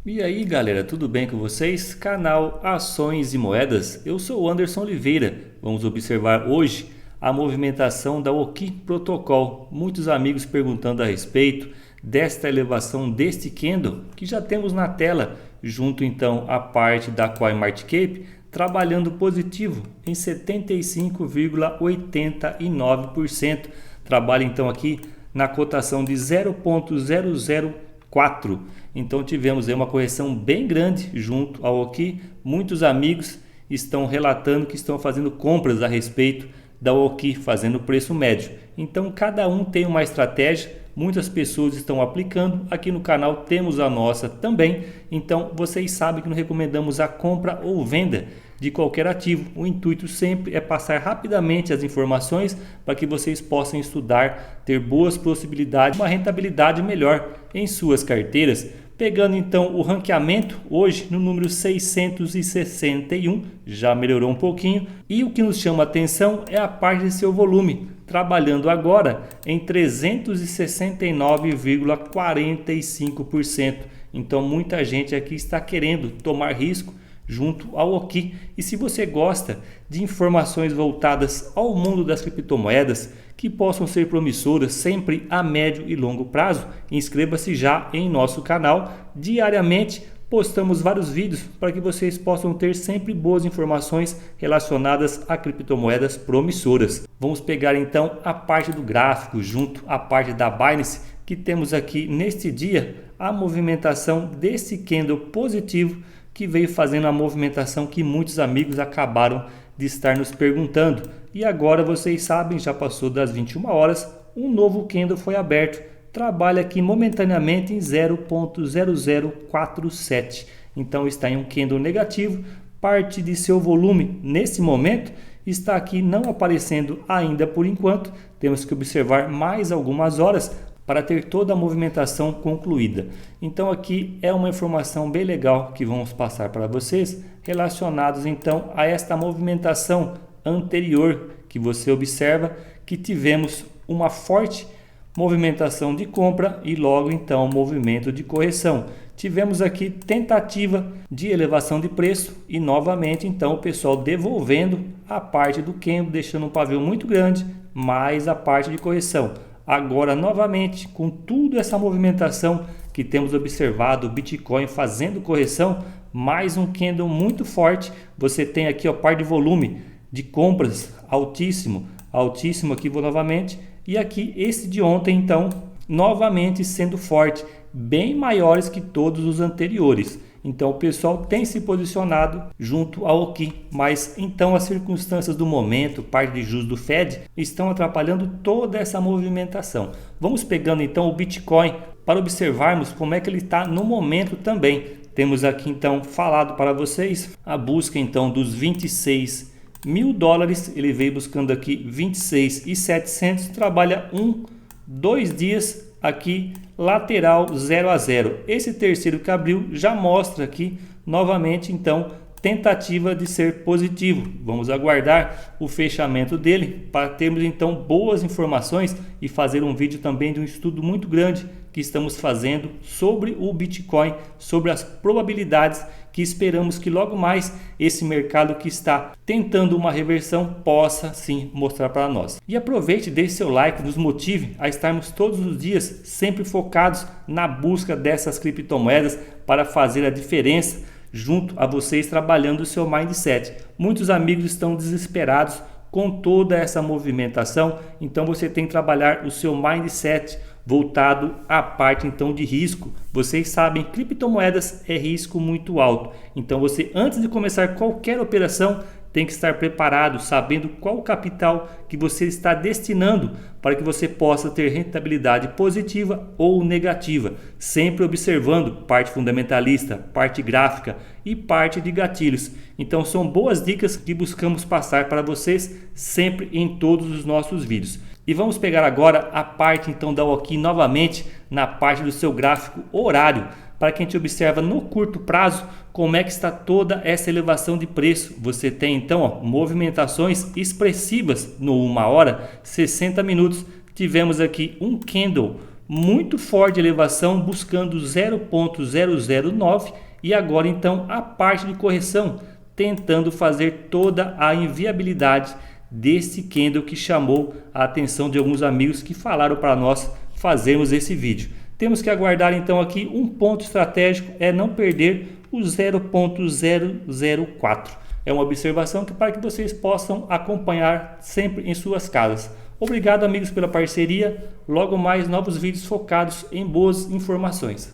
E aí galera, tudo bem com vocês? Canal Ações e Moedas, eu sou o Anderson Oliveira. Vamos observar hoje a movimentação da OKI Protocol. Muitos amigos perguntando a respeito desta elevação deste candle que já temos na tela, junto então à parte da CoinMarketCap, trabalhando positivo em 75,89%. Trabalha então aqui na cotação de 0,004. Então tivemos aí uma correção bem grande junto ao OKI. Muitos amigos estão relatando que estão fazendo compras a respeito da OKI, fazendo preço médio. Então cada um tem uma estratégia, muitas pessoas estão aplicando. Aqui no canal temos a nossa também. Então vocês sabem que não recomendamos a compra ou venda de qualquer ativo. O intuito sempre é passar rapidamente as informações para que vocês possam estudar, ter boas possibilidades, uma rentabilidade melhor em suas carteiras. Pegando então o ranqueamento, hoje no número 661, já melhorou um pouquinho. E o que nos chama a atenção é a parte de seu volume, trabalhando agora em 369,45%. Então muita gente aqui está querendo tomar risco junto ao OKI. E se você gosta de informações voltadas ao mundo das criptomoedas que possam ser promissoras sempre a médio e longo prazo, inscreva-se já em nosso canal. Diariamente postamos vários vídeos para que vocês possam ter sempre boas informações relacionadas a criptomoedas promissoras. Vamos pegar então a parte do gráfico junto à parte da Binance, que temos aqui neste dia a movimentação desse candle positivo que veio fazendo a movimentação que muitos amigos acabaram de estar nos perguntando. E agora vocês sabem, já passou das 21 horas, um novo candle foi aberto. Trabalha aqui momentaneamente em 0,0047. Então está em um candle negativo. Parte de seu volume nesse momento está aqui não aparecendo ainda por enquanto. Temos que observar mais algumas horas para ter toda a movimentação concluída. Então aqui é uma informação bem legal que vamos passar para vocês, relacionados então a esta movimentação anterior, que você observa que tivemos uma forte movimentação de compra e logo então movimento de correção. Tivemos aqui tentativa de elevação de preço e novamente então o pessoal devolvendo a parte do candle, deixando um pavio muito grande, mais a parte de correção. Agora novamente com tudo essa movimentação que temos observado, o Bitcoin fazendo correção, mais um candle muito forte. Você tem aqui a parte de volume de compras altíssimo aqui vou novamente, e aqui esse de ontem então novamente sendo forte, bem maiores que todos os anteriores. Então o pessoal tem se posicionado junto ao OKI, mas então as circunstâncias do momento, parte de juros do Fed, estão atrapalhando toda essa movimentação. Vamos pegando então o Bitcoin para observarmos como é que ele está no momento também. Temos aqui então falado para vocês a busca então dos 26 mil dólares, ele veio buscando aqui 26.700, trabalha 2 dias aqui lateral 0 a 0. Esse terceiro que abriu já mostra aqui novamente então tentativa de ser positivo. Vamos aguardar o fechamento dele para termos então boas informações e fazer um vídeo também de um estudo muito grande que estamos fazendo sobre o Bitcoin, sobre as probabilidades que esperamos que logo mais esse mercado que está tentando uma reversão possa sim mostrar para nós. E aproveite, deixe seu like, nos motive a estarmos todos os dias sempre focados na busca dessas criptomoedas para fazer a diferença junto a vocês trabalhando o seu mindset. Muitos amigos estão desesperados com toda essa movimentação, então você tem que trabalhar o seu mindset voltado à parte então de risco. Vocês sabem, criptomoedas é risco muito alto. Então você, antes de começar qualquer operação, tem que estar preparado, sabendo qual capital que você está destinando para que você possa ter rentabilidade positiva ou negativa, sempre observando parte fundamentalista, parte gráfica e parte de gatilhos. Então são boas dicas que buscamos passar para vocês sempre em todos os nossos vídeos. E vamos pegar agora a parte então da OKI novamente na parte do seu gráfico horário, para que a gente observa no curto prazo como é que está toda essa elevação de preço. Você tem então movimentações expressivas no 1 hora, 60 minutos. Tivemos aqui um candle muito forte elevação buscando 0,009 e agora então a parte de correção, tentando fazer toda a inviabilidade desse candle que chamou a atenção de alguns amigos que falaram para nós fazermos esse vídeo. Temos que aguardar então aqui um ponto estratégico, é não perder o 0,004. É uma observação para que vocês possam acompanhar sempre em suas casas. Obrigado, amigos, pela parceria. Logo mais novos vídeos focados em boas informações.